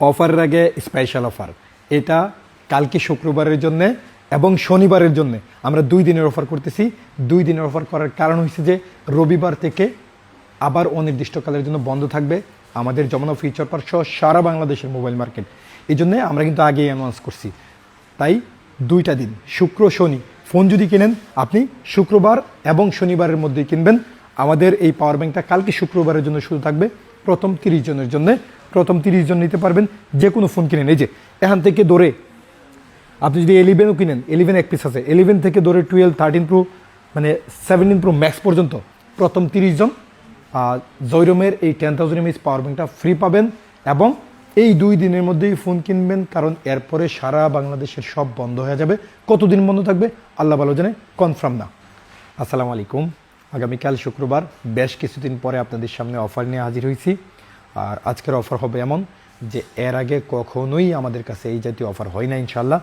অফারের আগে special offer, এটা কালকে শুক্রবারের জন্য এবং শনিবারের জন্য আমরা 2 দিনের অফার করতেছি। 2 দিনের অফার করার কারণ হচ্ছে যে রবিবার থেকে আবার অনির্দিষ্টকালের জন্য বন্ধ থাকবে আমাদের যমুনা ফিউচার পার্ক সহ সারা বাংলাদেশের মোবাইল মার্কেট। এই জন্যে আমরা কিন্তু আগেই অ্যানাউন্স করছি। তাই 2টা দিন, শুক্র শনি, ফোন যদি কেনেন আপনি শুক্রবার এবং শনিবারের মধ্যেই কিনবেন। আমাদের এই পাওয়ার ব্যাংকটা কালকে শুক্রবারের জন্য শুরু থাকবে প্রথম 30 জনের জন্য। প্রথম 30 জন নিতে পারবেন যে কোনো ফোন কিনেন। এই যে এখান থেকে ধরে আপনি যদি 11ও কিনেন, 11 এক পিস আছে, 11 থেকে ধরে 12, 13 প্রো মানে 17 প্রো ম্যাক্স পর্যন্ত প্রথম 30 জন জয়রমের এই 10,000 mAh পাওয়ার ব্যাংকটা ফ্রি পাবেন। এবং এই 2 দিনের মধ্যেই ফোন কিনবেন, কারণ এরপরে সারা বাংলাদেশের সব বন্ধ হয়ে যাবে। কতদিন বন্ধ থাকবে আল্লাহ ভালো জানে, কনফার্ম না। আসসালামু আলাইকুম। আগামীকাল শুক্রবার, বেশ কিছুদিন পরে আপনাদের সামনে অফার নিয়ে হাজির হয়েছি। আর আজকের অফার হবে এমন যে এর আগে কখনোই আমাদের কাছে এই জাতীয় অফার হয় না, ইনশাল্লাহ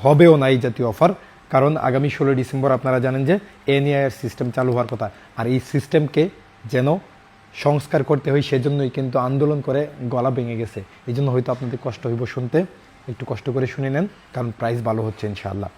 হবেও না এই জাতীয় অফার। কারণ আগামী 16 ডিসেম্বর আপনারা জানেন যে এনআইআর সিস্টেম চালু হওয়ার কথা। আর এই সিস্টেমকে যেন সংস্কার করতে হয়, সেজন্যই কিন্তু আন্দোলন করে গলা ভেঙে গেছে। এই জন্য হয়তো আপনাদের কষ্ট হইব শুনতে, একটু কষ্ট করে শুনে নেন, কারণ প্রাইস ভালো হচ্ছে ইনশাআল্লাহ।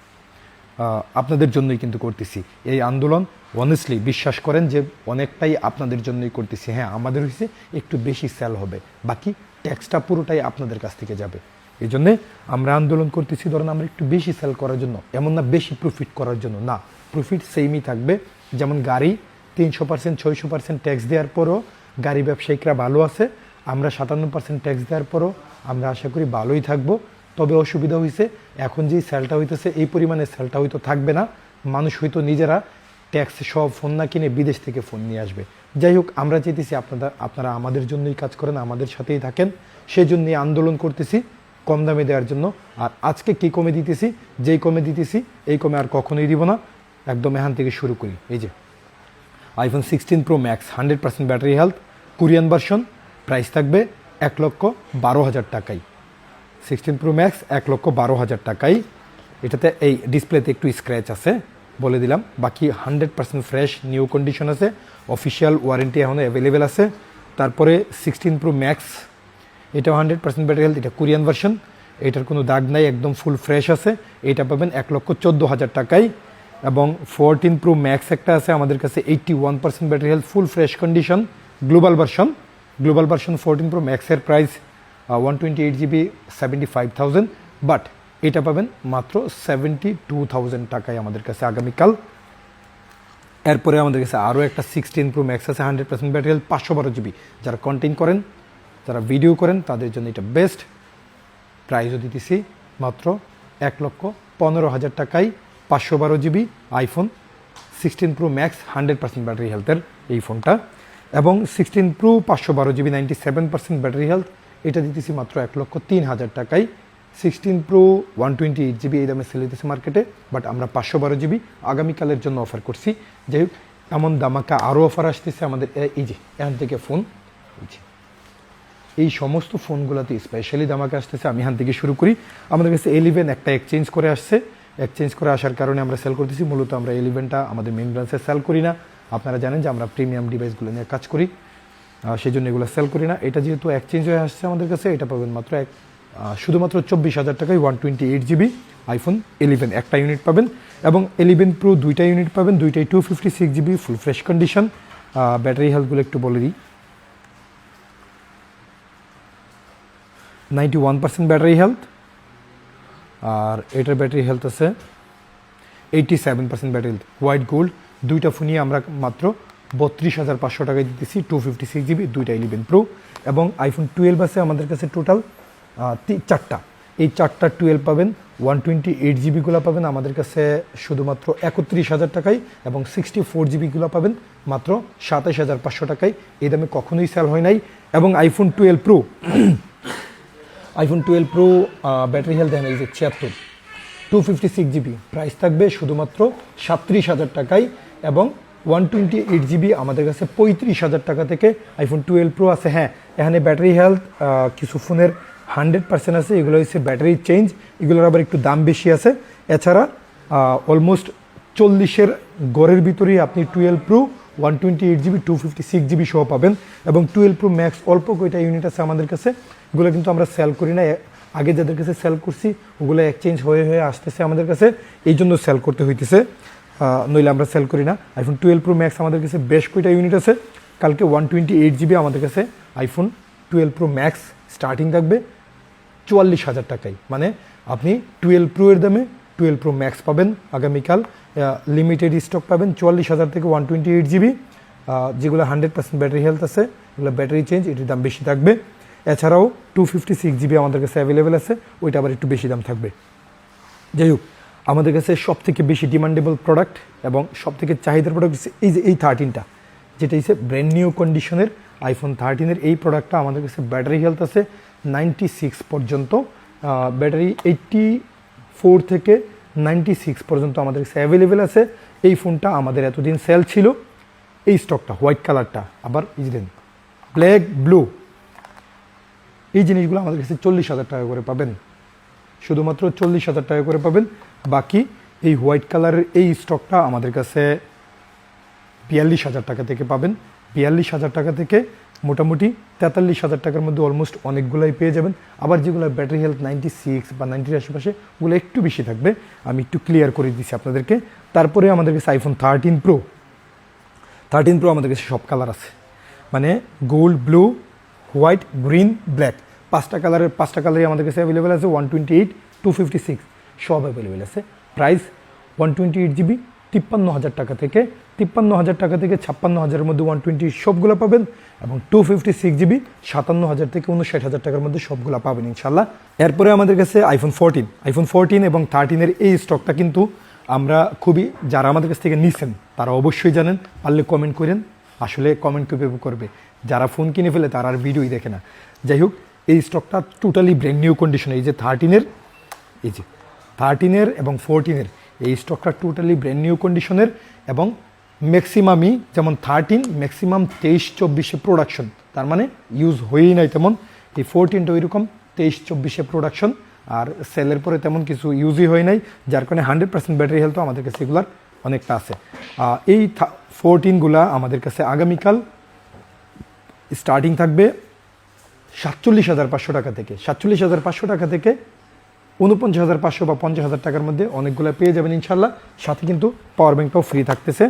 আপনাদের জন্যই কিন্তু করতেছি এই আন্দোলন। অনেস্টলি বিশ্বাস করেন যে অনেকটাই আপনাদের জন্যই করতেছি। হ্যাঁ, আমাদের হচ্ছে একটু বেশি সেল হবে, বাকি ট্যাক্সটা পুরোটাই আপনাদের কাছ থেকে যাবে। এই জন্যে আমরা আন্দোলন করতেছি। ধরেন আমরা একটু বেশি সেল করার জন্য, এমন না বেশি প্রফিট করার জন্য, না, প্রফিট সেমই থাকবে। যেমন গাড়ি 300%, 600% ট্যাক্স দেওয়ার পরও গাড়ি ব্যবসায়িকরা ভালো আছে, আমরা 57% ট্যাক্স দেওয়ার পরও আমরা আশা করি ভালোই থাকবো। তবে অসুবিধা হয়েছে, এখন যেই সেলটা হইতেছে এই পরিমাণে সেলটা হয়তো থাকবে না। মানুষ হয়তো নিজেরা ট্যাক্স সব ফোন না কিনে বিদেশ থেকে ফোন নিয়ে আসবে। যাই হোক, আমরা চাইতেছি আপনারা আমাদের জন্যই কাজ করেন, আমাদের সাথেই থাকেন। সেই জন্যই আন্দোলন করতেছি কম দামে দেওয়ার জন্য। আর আজকে কী কমে দিতেছি, যেই কমে দিতেছি এই কমে আর কখনোই দিব না। একদম এখান থেকে শুরু করি। এই যে iPhone 16 pro max 100% battery health, Korean version, price থাকবে 1,12,000 টাকায়। 16 প্রো ম্যাক্স 1,12,000 টাকায়। এটাতে এই ডিসপ্লেতে একটু স্ক্র্যাচ আছে বলে দিলাম, বাকি 100% ফ্রেশ নিউ কন্ডিশন আছে। অফিসিয়াল ওয়ারেন্টি এখনও অ্যাভেলেবেল আছে। তারপরে 16 প্রো ম্যাক্স, এটাও 100% ব্যাটারি হেলথ, এটা কোরিয়ান ভার্সন, এটার কোনো দাগ নাই, একদম ফুল ফ্রেশ আছে। এটা পাবেন 1,14,000 টাকায়। এবং 14 প্রো ম্যাক্স একটা আছে আমাদের কাছে, 81% ব্যাটারি হেলথ, ফুল fresh condition, global version. 14 pro ম্যাক্সের প্রাইস 128 GB 75,000, বাট এটা পাবেন মাত্র 72,000 টাকায় আমাদের কাছে আগামীকাল। এরপরে আমাদের কাছে আরও একটা 16 প্রো ম্যাক্স আছে, 100% ব্যাটারি হেলথ, 512 GB। যারা কন্টেন্ট করেন, যারা ভিডিও করেন, তাদের জন্য এটা বেস্ট। প্রাইসও দিতেছি মাত্র 1,15,000 টাকায়, 512 GB iPhone 16 pro max 100% battery হেলথের এই ফোনটা। এবং 16 প্রো 512 GB 97% ব্যাটারি হেলথ, এটা দিতেছি মাত্র 1,03,000 টাকায়। 16 প্রো 128 GB এই দামে সেল দিতেছে মার্কেটে, বাট আমরা 512 GB আগামীকালের জন্য অফার করছি। যাই হোক, এমন দামাকা আরও অফার আসতেছে আমাদের। এই যে এখান থেকে ফোন, এই সমস্ত ফোনগুলোতে স্পেশালি দামাকা আসতেছে। আমি এখান থেকে শুরু করি। আমাদের কাছে 11 একটা এক্সচেঞ্জ করে আসছে। এক্সচেঞ্জ করে আসার কারণে আমরা সেল করতেছি। মূলত আমরা 11টা আমাদের মেইন ব্রাঞ্চে সেল করি না। আপনারা জানেন যে আমরা প্রিমিয়াম ডিভাইসগুলো নিয়ে কাজ করি, সেই জন্য এগুলো সেল করি না। এটা যেহেতু এক্সচেঞ্জ হয়ে আসছে আমাদের কাছে, এটা পাবেন মাত্র শুধুমাত্র 24,000 টাকায় 128 GB আইফোন 11 একটা ইউনিট পাবেন। এবং 11 প্রো 2টা ইউনিট পাবেন, 2টাই 256 GB full fresh condition. Battery হেলথগুলো একটু বলে দিই, 91% ব্যাটারি হেলথ। আর এটার ব্যাটারি হেলথ আছে 87% ব্যাটারি হেলথ। হোয়াইট গোল্ড, 2টা ফোনই আমরা মাত্র 32,500 টাকায় দিতেছি, 256 GB 2টা 11 প্রো। এবং আইফোন 12 আছে আমাদের কাছে টোটাল 4টা। এই 4টা 12 পাবেন, 128 GBগুলো পাবেন আমাদের কাছে শুধুমাত্র 31,000 টাকায়। এবং 64 GBগুলো পাবেন মাত্র 27,500 টাকায়। এই দামে কখনোই সেল হয় নাই। এবং আইফোন 12 প্রো ব্যাটারি হেলথ দেখেন, এই যে 76, 256 GB, প্রাইস থাকবে শুধুমাত্র 37,000 টাকায়। এবং 128 GB আমাদের কাছে 35,000 টাকা থেকে আইফোন 12 প্রো আছে। হ্যাঁ, এখানে ব্যাটারি হেলথ কিছু ফোনের 100% আছে, এগুলো হচ্ছে ব্যাটারি চেঞ্জ, এগুলোর আবার একটু দাম বেশি আছে। এছাড়া অলমোস্ট 40-এর গড়ের ভিতরেই আপনি 12 প্রো 128GB 256GB সহ পাবেন এবং 12 Pro Max অল্প কয়টা ইউনিট আছে আমাদের কাছে, এগুলো কিন্তু আমরা সেল করি না। আগে যাদের কাছে সেল করছি ওগুলো এক্সচেঞ্জ হয়ে আসতেছে আমাদের কাছে, এই জন্য সেল করতে হইতেছে, নইলে আমরা সেল করি না। আইফোন 12 Pro Max আমাদের কাছে বেশ কয়টা ইউনিট আছে। কালকে 128GB আমাদের কাছে আইফোন 12 Pro Max স্টার্টিং থাকবে 44,000 টাকায়, মানে আপনি 12 Pro এর দামে 12 Pro Max পাবেন আগামীকাল, লিমিটেড স্টক পাবেন 44,000 থেকে 128GB, যেগুলো 100% ব্যাটারি হেলথ আছে, এগুলো ব্যাটারি চেঞ্জ, এটির দাম বেশি থাকবে। এছাড়াও 256GB আমাদের কাছে অ্যাভেলেবেল আছে, ওইটা আবার একটু বেশি দাম থাকবে। যাই হোক, আমাদের কাছে সব থেকে বেশি ডিমান্ডেবল প্রোডাক্ট এবং সব থেকে চাহিদার প্রোডাক্ট হচ্ছে এই 13টা, যেটা হচ্ছে ব্র্যান্ড নিউ কন্ডিশনের আইফোন 13-এর এই প্রোডাক্টটা। আমাদের কাছে ব্যাটারি হেলথ আছে 96 পর্যন্ত, ব্যাটারি 84 থেকে 96 পর্যন্ত আমাদের কাছে অ্যাভেলেবেল আছে। এই ফোনটা আমাদের এতদিন সেল ছিল, এই স্টকটা হোয়াইট কালারটা, আবার ইজরেন ব্ল্যাক ব্লু, এই জিনিসগুলো আমাদের কাছে 40,000 টাকা করে পাবেন, শুধুমাত্র 40,000 টাকা করে পাবেন। বাকি এই হোয়াইট কালারের এই স্টকটা আমাদের কাছে 42,000 টাকা থেকে পাবেন। 42,000 টাকা থেকে মোটামুটি 43,000 টাকার মধ্যে অলমোস্ট অনেকগুলাই পেয়ে যাবেন। আবার যেগুলো ব্যাটারি হেলথ 96 বা 90-এর আশেপাশে, ওগুলো একটু বেশি থাকবে, আমি একটু ক্লিয়ার করে দিচ্ছি আপনাদেরকে। তারপরে আমাদের কাছে আইফোন 13 Pro আমাদের কাছে সব কালার আছে, মানে gold, blue, white, green, black, 5টা কালারই আমাদের কাছে অ্যাভেলেবেল আছে। 128, 256 সব অ্যাভেলেবেল আছে। প্রাইস 128GB 53,000 টাকা থেকে 56,000-এর মধ্যে 120 সবগুলো পাবেন, এবং 256GB 57,000 থেকে 59,000 টাকার মধ্যে সবগুলো পাবেন ইনশাল্লাহ। এরপরে আমাদের কাছে আইফোন 14 এবং 13-এর এই স্টকটা কিন্তু আমরা খুবই, যারা আমাদের কাছ থেকে নিছেন তারা অবশ্যই জানেন, পারলে কমেন্ট করেন। আসলে কমেন্ট কিভাবে করবে, যারা ফোন কিনে ফেলে তারা আর ভিডিওই দেখে না। যাই হোক, এই স্টকটা টোটালি ব্র্যান্ড নিউ কন্ডিশনে, এই যে 13-এর এবং 14-এর এই স্টকটা টোটালি ব্র্যান্ড নিউ কন্ডিশনের, এবং ম্যাক্সিমামই যেমন 13 ম্যাক্সিমাম 23-24-এ প্রোডাকশন, তার মানে ইউজ হয়েই নাই তেমন। এই 14টা ওইরকম 23-24-এ প্রোডাকশন, আর সেলের পরে তেমন কিছু ইউজই হয় নাই, যার কারণে 100% ব্যাটারি হেলথও আমাদের কাছে এগুলার অনেকটা আছে। এই 14গুলা আমাদের কাছে আগামীকাল স্টার্টিং থাকবে 47,500 টাকা থেকে, 47,500 টাকা থেকে 49,500 বা 50,000 টাকার মধ্যে অনেকগুলো পেয়ে যাবেন ইনশাল্লাহ। সাথে কিন্তু পাওয়ার ব্যাংকটাও ফ্রি থাকতেছে,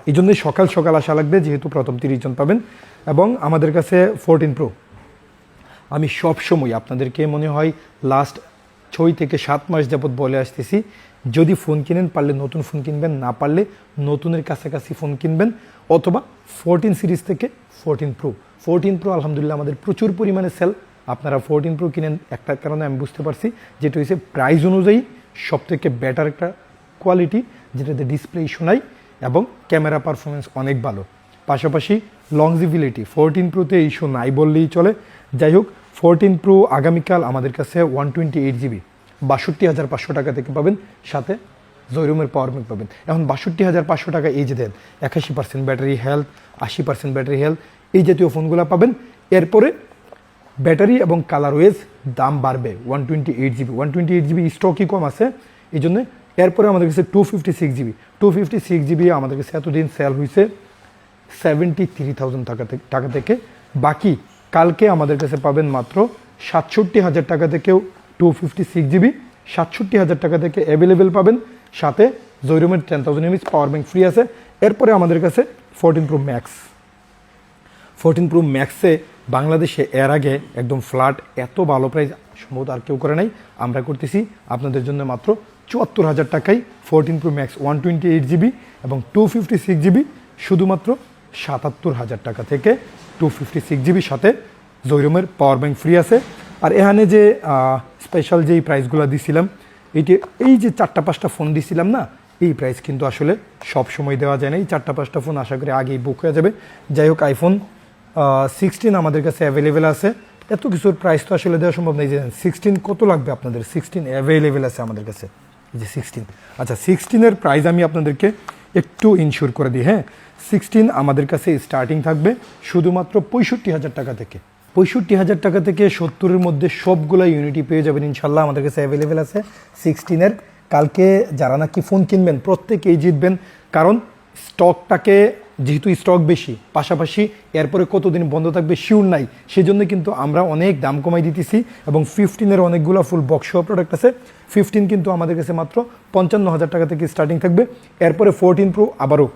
এই জন্যই সকাল সকাল আসা লাগবে, যেহেতু প্রথম 30 জন পাবেন। এবং আমাদের কাছে 14 Pro, আমি সবসময় আপনাদেরকে মনে হয় লাস্ট 6 থেকে 7 মাস যাবৎ বলে আসতেছি, যদি ফোন কিনেন পারলে নতুন ফোন কিনবেন, না পারলে নতুনের কাছাকাছি ফোন কিনবেন, অথবা 14 সিরিজ থেকে 14 Pro আলহামদুলিল্লাহ আমাদের প্রচুর পরিমাণে সেল। আপনারা 14 Pro কিনেন একটা কারণে আমি বুঝতে পারছি, যেটা হচ্ছে প্রাইস অনুযায়ী সব থেকে বেটার একটা কোয়ালিটি, যেটাতে ডিসপ্লে ইস্যু নাই এবং ক্যামেরা পারফরমেন্স অনেক ভালো। পাশাপাশি লংজিবিলিটি 14 Proতে ইস্যু নাই বললেই চলে। যাই হোক, 14 Pro আগামীকাল আমাদের কাছে 128GB 62,500 টাকা থেকে পাবেন, সাথে জয়রুমের পাওয়ার ব্যাংক পাবেন। এখন 62,500 টাকা এই যে দেন 81% ব্যাটারি হেলথ, 80% ব্যাটারি হেলথ, এই জাতীয় ফোনগুলো পাবেন। এরপরে ব্যাটারি এবং কালার ওয়েজ দাম বাড়বে। 128GB স্টকই কম আছে, এই জন্য। এরপরে আমাদের কাছে 256GB আমাদের কাছে এতদিন সেল হয়েছে 73,000 টাকা থেকে। বাকি কালকে আমাদের কাছে পাবেন মাত্র 67,000 টাকা থেকেও 256GB 67,000 টাকা থেকে অ্যাভেলেবেল পাবেন, সাথে জয়রুমের 10,000 mAh পাওয়ার ব্যাংক ফ্রি আছে। এরপরে আমাদের কাছে 14 Pro Max-এ বাংলাদেশে এর আগে একদম ফ্ল্যাট এত ভালো প্রাইস সম্ভবত আর কেউ করে নাই, আমরা করতেছি আপনাদের জন্য মাত্র 74,000 টাকায় 14 Pro Max 128GB এবং 256GB শুধুমাত্র 77,000 টাকা থেকে 256GB, সাথে জয়রুমের পাওয়ার ব্যাংক ফ্রি আছে। আর এখানে যে স্পেশাল যেই প্রাইসগুলো দিছিলাম, এই যে 4-5টা ফোন দিছিলাম না, এই প্রাইস কিন্তু আসলে সব সময় দেওয়া যায় না। এই 4-5টা ফোন আশা করি আগেই বুক হয়ে যাবে। যাই হোক, আইফোন 16 আমাদের কাছে অ্যাভেলেবেল আছে। এত কিছুর প্রাইস তো আসলে দেওয়া সম্ভব নেই। যে 16 কত লাগবে আপনাদের, 16 অ্যাভেলেবেল আছে আমাদের কাছে, এই যে 16। আচ্ছা, 16-এর প্রাইস আমি আপনাদেরকে একটু ইনশিওর করে দিই। হ্যাঁ, 16 আমাদের কাছে স্টার্টিং থাকবে শুধুমাত্র 65,000 টাকা থেকে। 65,000 টাকা থেকে 70-এর মধ্যে সবগুলো ইউনিটি পেয়ে যাবেন ইনশাল্লাহ, আমাদের কাছে অ্যাভেলেবেল আছে 16-এর। কালকে যারা নাকি ফোন কিনবেন প্রত্যেকেই জিতবেন, কারণ স্টকটাকে যেহেতু স্টক বেশি, পাশাপাশি এরপরে কতদিন বন্ধ থাকবে শিওর নাই, সেজন্য কিন্তু আমরা অনেক দাম কমাই দিতেছি। এবং 15-এর অনেকগুলো ফুল বক্স সহ প্রোডাক্ট আছে। 15 কিন্তু আমাদের কাছে মাত্র 55,000 টাকা থেকে স্টার্টিং থাকবে। এরপরে 14 প্রো, আবারও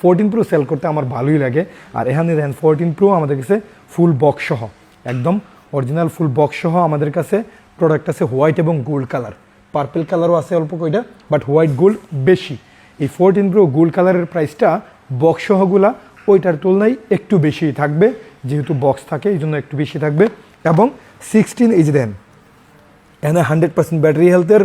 14 প্রো সেল করতে আমার ভালোই লাগে। আর এখানে দেখেন 14 প্রো আমাদের কাছে ফুল বক্স সহ, একদম অরিজিনাল ফুল বক্স সহ আমাদের কাছে প্রোডাক্ট আছে। হোয়াইট এবং গোল্ড কালার, পার্পেল কালারও আছে অল্প কয়টা, বাট হোয়াইট গোল্ড বেশি। এই 14 প্রো গোল্ড কালারের প্রাইসটা বক্স সহগুলা ওইটার তুলনায় একটু বেশি থাকবে, যেহেতু বক্স থাকে এই জন্য একটু বেশি থাকবে। এবং 16 এই যে দেন, এখানে 100% ব্যাটারি হেলথের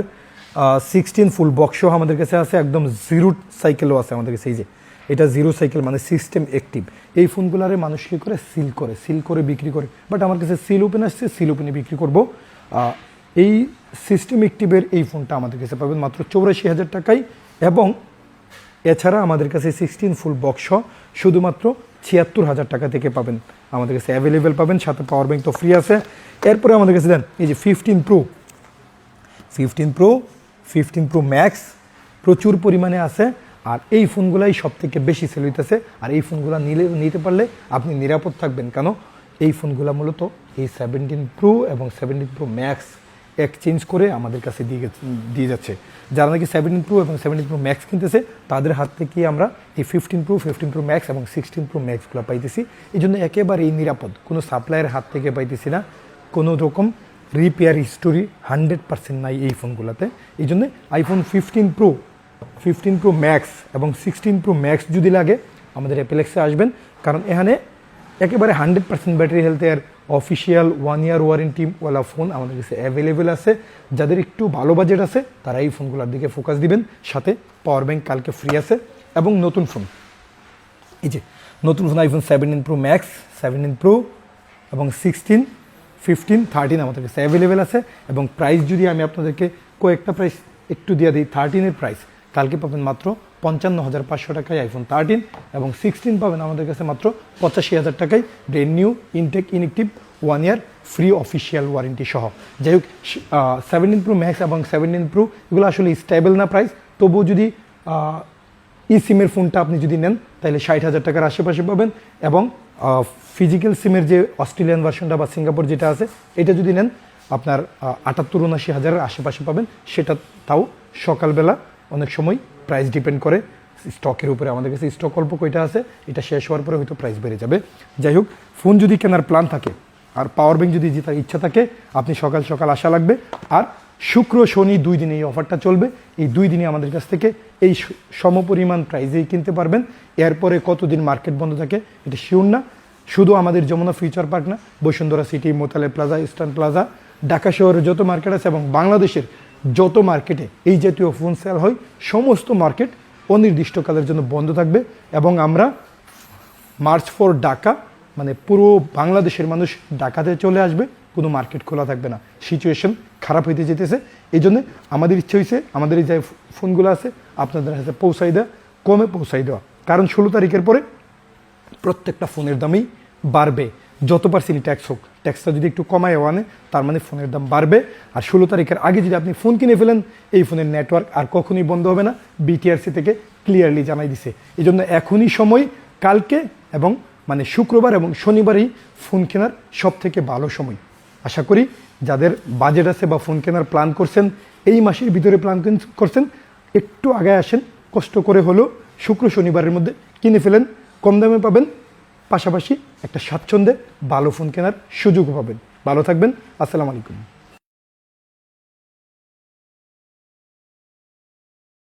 16 ফুল বক্স সহ আমাদের কাছে আছে। একদম জিরো সাইকেলও আছে আমাদের কাছে। এই যে এটা জিরো সাইকেল মানে সিস্টেম অ্যাক্টিভ। এই ফোনগুলারে মানুষ কী করে সিল করে বিক্রি করে, বাট আমার কাছে সিল ওপেন আসছে, সিল ওপেনে বিক্রি করব। এই সিস্টেম অ্যাক্টিভের এই ফোনটা আমাদের কাছে পাবেন মাত্র 84,000 টাকায়। এবং এছাড়া আমাদের কাছে 16 ফুল বক্স শুধুমাত্র 76,000 টাকা থেকে পাবেন, আমাদের কাছে অ্যাভেলেবেল পাবেন। সাথে পাওয়ার ব্যাংক তো ফ্রি আছে। এরপরে আমাদের কাছে দেন এই যে 15 প্রো ম্যাক্স প্রচুর পরিমাণে আছে। আর এই ফোনগুলাই সব থেকে বেশি সেল হইতেছে। আর এই ফোনগুলো নিতে পারলে আপনি নিরাপদ থাকবেন, কেন এই ফোনগুলো মূলত এই 17 প্রো এবং 17 প্রো ম্যাক্স এক্সচেঞ্জ করে আমাদের কাছে দিয়ে যাচ্ছে। যারা নাকি 17 প্রো এবং 17 প্রো ম্যাক্স কিনতেছে তাদের হাত থেকে আমরা এই 15 প্রো ম্যাক্স এবং 16 প্রো ম্যাক্সগুলো পাইতেছি। এই জন্য একেবারেই নিরাপদ, কোনো সাপ্লাইয়ের হাত থেকে পাইতেছি না, কোনো রকম রিপেয়ার হিস্টোরি 100% নাই এই ফোনগুলোতে। এই জন্য আইফোন 15 প্রো ম্যাক্স এবং 16 প্রো ম্যাক্স যদি লাগে আমাদের অ্যাপেলেক্সে আসবেন, কারণ এখানে একেবারে 100% ব্যাটারি হেলথের অফিসিয়াল 1 ইয়ার ওয়ারেন্টিওয়ালা ফোন আমাদের কাছে অ্যাভেলেবেল আছে। যাদের একটু ভালো বাজেট আছে তারা এই ফোনগুলোর দিকে ফোকাস দিবেন। সাথে পাওয়ার ব্যাংক কালকে ফ্রি আছে। এবং নতুন ফোন, এই যে নতুন phone iPhone 17 pro max, 17 pro এবং 16, 15, 13 আমাদের কাছে অ্যাভেলেবেল আছে। এবং প্রাইস যদি আমি আপনাদেরকে কয়েকটা প্রাইস একটু দিয়ে দিই, 13-এর প্রাইস কালকে পাবেন মাত্র 55,500 টাকায় আইফোন 13, এবং 16 পাবেন আমাদের কাছে মাত্র 85,000 টাকায় brand new intact inactive 1 year free official warranty সহ। যাই হোক, 17 প্রো ম্যাক্স এবং 17 প্রো এগুলো আসলে স্টেবল না প্রাইস, তবুও যদি ই সিমের ফোনটা আপনি যদি নেন তাহলে 60,000 টাকার আশেপাশে পাবেন। এবং ফিজিক্যাল সিমের যে অস্ট্রেলিয়ান ভার্সনটা বা সিঙ্গাপুর যেটা আছে এটা যদি নেন আপনার 78-79 হাজারের আশেপাশে পাবেন। সেটা তাও সকালবেলা, অনেক সময় প্রাইস ডিপেন্ড করে স্টকের উপরে। আমাদের কাছে স্টক অল্প কয়টা আছে, এটা শেষ হওয়ার পরে হয়তো প্রাইস বেড়ে যাবে। যাই হোক, ফোন যদি কেনার প্ল্যান থাকে আর পাওয়ার ব্যাংক যদি জেতার ইচ্ছা থাকে, আপনি সকাল সকাল আসা লাগবে। আর শুক্র শনি 2 দিন এই অফারটা চলবে। এই 2 দিনে আমাদের কাছ থেকে এই সমপরিমাণ প্রাইজেই কিনতে পারবেন। এরপরে কতদিন মার্কেট বন্ধ থাকে এটা শিওর না। শুধু আমাদের যমুনা ফিউচার পার্ক না, Bashundhara city, মোতালে plaza, eastern plaza, Dhaka শহরের যত মার্কেট আছে এবং বাংলাদেশের যত মার্কেটে এই জাতীয় ফোন সেল হয় সমস্ত মার্কেট অনির্দিষ্টকালের জন্য বন্ধ থাকবে। এবং আমরা মার্চ ফর ঢাকা, মানে পুরো বাংলাদেশের মানুষ ঢাকাতে চলে আসবে, কোনো মার্কেট খোলা থাকবে না। সিচুয়েশন খারাপ হইতে যেতেছে। এই জন্য আমাদের ইচ্ছে হয়েছে আমাদের এই যে ফোনগুলো আছে আপনাদের হাতে পৌঁছাই দেওয়া, কমে পৌঁছাই দেওয়া। কারণ 16 তারিখের পরে প্রত্যেকটা ফোনের দামই বাড়বে, যত পার্সেন্ট ট্যাক্স হোক। ট্যাক্সটা যদি একটু কমায় আনে তার মানে ফোনের দাম বাড়বে। আর 16 তারিখের আগে যদি আপনি ফোন কিনে ফেলেন, এই ফোনের নেটওয়ার্ক আর কখনোই বন্ধ হবে না, বিটিআরসি থেকে ক্লিয়ারলি জানাই দিছে। এই জন্য এখনই সময়, কালকে এবং মানে শুক্রবার এবং শনিবারই ফোন কেনার সব থেকে ভালো সময়। আশা করি যাদের বাজেট আছে বা ফোন কেনার প্ল্যান করছেন, এই মাসের ভিতরে প্ল্যান করছেন, একটু আগে আসেন, কষ্ট করে হলেও শুক্র শনিবারের মধ্যে কিনে ফেলেন, কম দামে পাবেন, পাশাপাশি একটা স্বাচ্ছন্দ্যে ভালো ফোন কেনার সুযোগও পাবেন। ভালো থাকবেন, আসসালামু আলাইকুম।